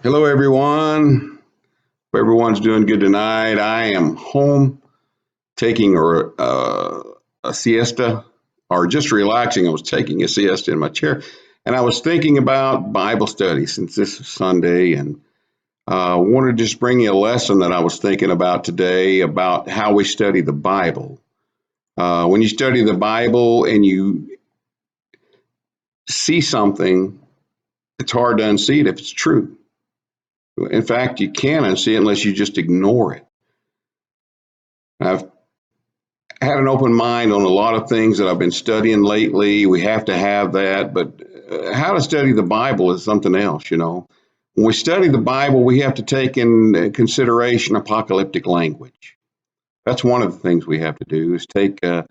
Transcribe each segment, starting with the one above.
Hello, everyone. Hope everyone's doing good tonight. I am home taking a siesta or just relaxing. I was taking a siesta in my chair and I was thinking about Bible study since this is Sunday and wanted to just bring you a lesson that I was thinking about today about how we study the Bible. When you study the Bible and you see something, it's hard to unsee it if it's true. In fact, you can't unsee it unless you just ignore it. I've had an open mind on a lot of things that I've been studying lately. We have to have that, but how to study the Bible is something else. When we study the Bible, we have to take in consideration apocalyptic language. That's one of the things we have to do is take and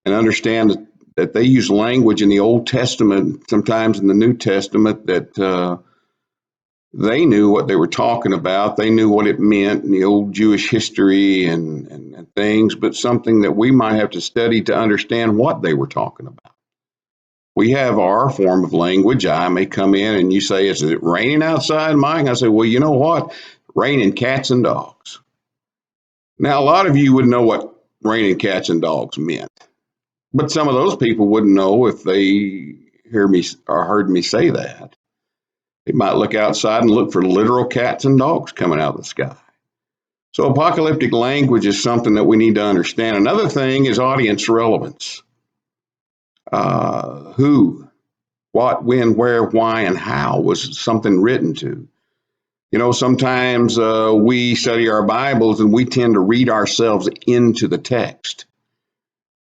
understand that they use language in the Old Testament, sometimes in the New Testament, that they knew what they were talking about. They knew what it meant in the old Jewish history and things, but something that we might have to study to understand what they were talking about. We have our form of language. I may come in and you say, "Is it raining outside, Mike?" I say, "Well, you know what? Raining cats and dogs." Now, a lot of you would know what raining cats and dogs meant, but some of those people wouldn't know if they hear me or heard me say that. They might look outside and look for literal cats and dogs coming out of the sky. So apocalyptic language is something that we need to understand. Another thing is audience relevance. Who, what, when, where, why, and how was something written to? Sometimes we study our Bibles and we tend to read ourselves into the text.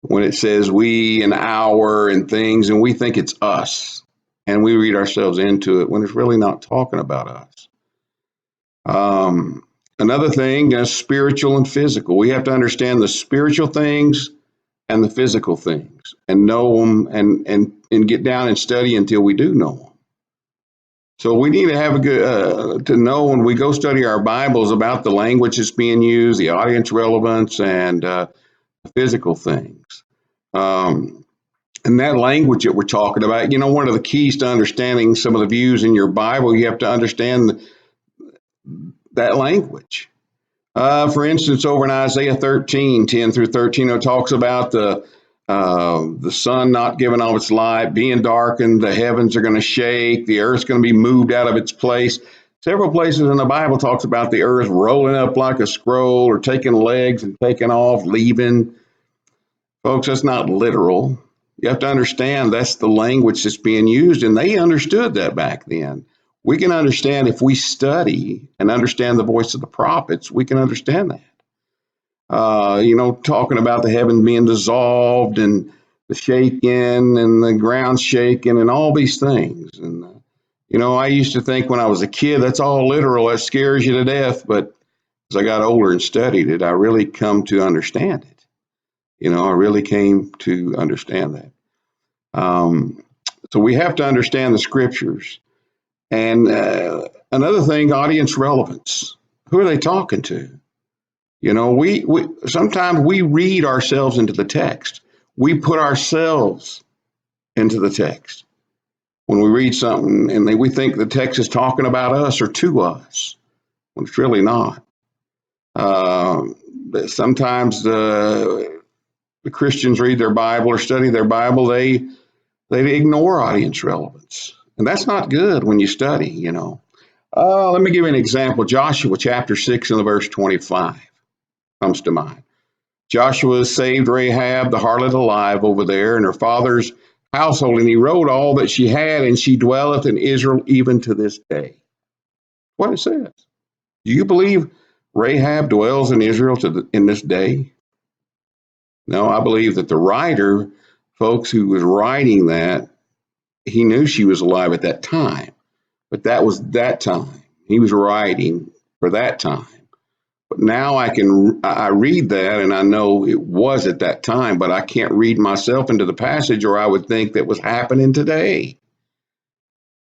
When it says we and our and things, and we think it's us, and we read ourselves into it when it's really not talking about us. Another thing is spiritual and physical. We have to understand the spiritual things and the physical things and know them and get down and study until we do know them. So we need to have a good to know when we go study our Bibles about the language that's being used, the audience relevance, and physical things. And that language that we're talking about, one of the keys to understanding some of the views in your Bible, you have to understand that language. For instance, over in Isaiah 13:10 through 13, it talks about the sun not giving off its light, being darkened, the heavens are going to shake, the earth's going to be moved out of its place. Several places in the Bible talks about the earth rolling up like a scroll or taking legs and taking off, leaving. Folks, that's not literal. You have to understand that's the language that's being used, and they understood that back then. We can understand if we study and understand the voice of the prophets, we can understand that. Talking about the heaven being dissolved and the shaking and the ground shaking and all these things. And, I used to think when I was a kid, that's all literal. That scares you to death. But as I got older and studied it, I really come to understand it. I really came to understand that. So we have to understand the scriptures. And another thing, audience relevance. Who are they talking to? We sometimes we read ourselves into the text. We put ourselves into the text when we read something, and we think the text is talking about us or to us, when it's really not. Uh, Sometimes the Christians read their Bible or study their Bible. They ignore audience relevance, and that's not good when you study. Let me give you an example. Joshua chapter 6 and the verse 25 comes to mind. Joshua saved Rahab, the harlot, alive over there in her father's household, and he wrote all that she had, and she dwelleth in Israel even to this day. What it says. Do you believe Rahab dwells in Israel in this day? No, I believe that the writer, folks who was writing that, he knew she was alive at that time, but that was that time. He was writing for that time. But now I read that and I know it was at that time, but I can't read myself into the passage or I would think that was happening today.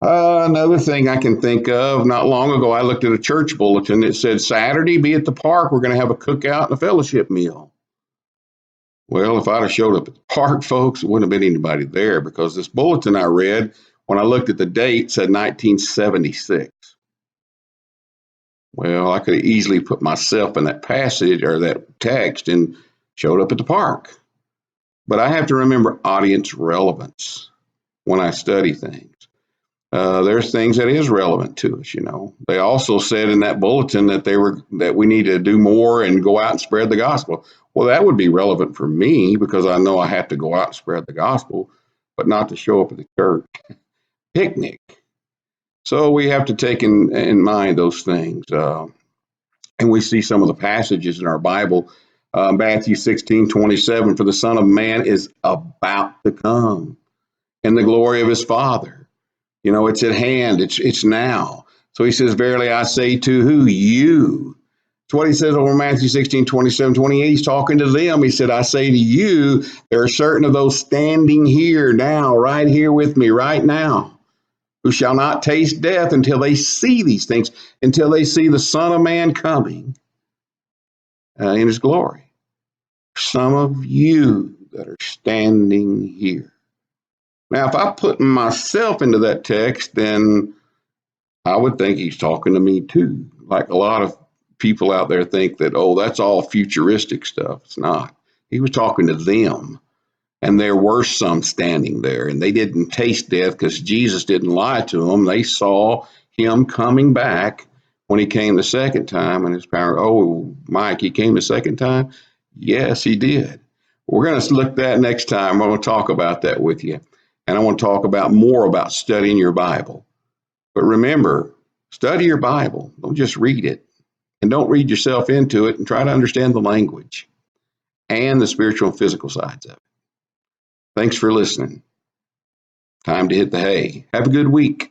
Another thing I can think of, not long ago, I looked at a church bulletin that said, Saturday, be at the park. We're going to have a cookout and a fellowship meal. Well, if I'd have showed up at the park, folks, it wouldn't have been anybody there because this bulletin I read, when I looked at the date, said 1976. Well, I could have easily put myself in that passage or that text and showed up at the park. But I have to remember audience relevance when I study things. There's things that is relevant to us, you know. They also said in that bulletin that we need to do more and go out and spread the gospel. Well, that would be relevant for me because I know I have to go out and spread the gospel, but not to show up at the church picnic. So we have to take in mind those things. And we see some of the passages in our Bible. Matthew 16:27, for the Son of Man is about to come in the glory of his Father. You know, it's at hand, it's now. So he says, verily I say to who? You. It's what he says over Matthew 16:27-28. He's talking to them. He said, I say to you, there are certain of those standing here now, right here with me, right now, who shall not taste death until they see these things, until they see the Son of Man coming in his glory. Some of you that are standing here. Now, if I put myself into that text, then I would think he's talking to me too. Like a lot of people out there think that, oh, that's all futuristic stuff. It's not. He was talking to them. And there were some standing there, and they didn't taste death because Jesus didn't lie to them. They saw him coming back when he came the second time, and his power. Oh, Mike, he came the second time? Yes, he did. We're going to look at that next time. I'm going to talk about that with you. And I want to talk about more about studying your Bible. But remember, study your Bible. Don't just read it. And don't read yourself into it, and try to understand the language and the spiritual and physical sides of it. Thanks for listening. Time to hit the hay. Have a good week.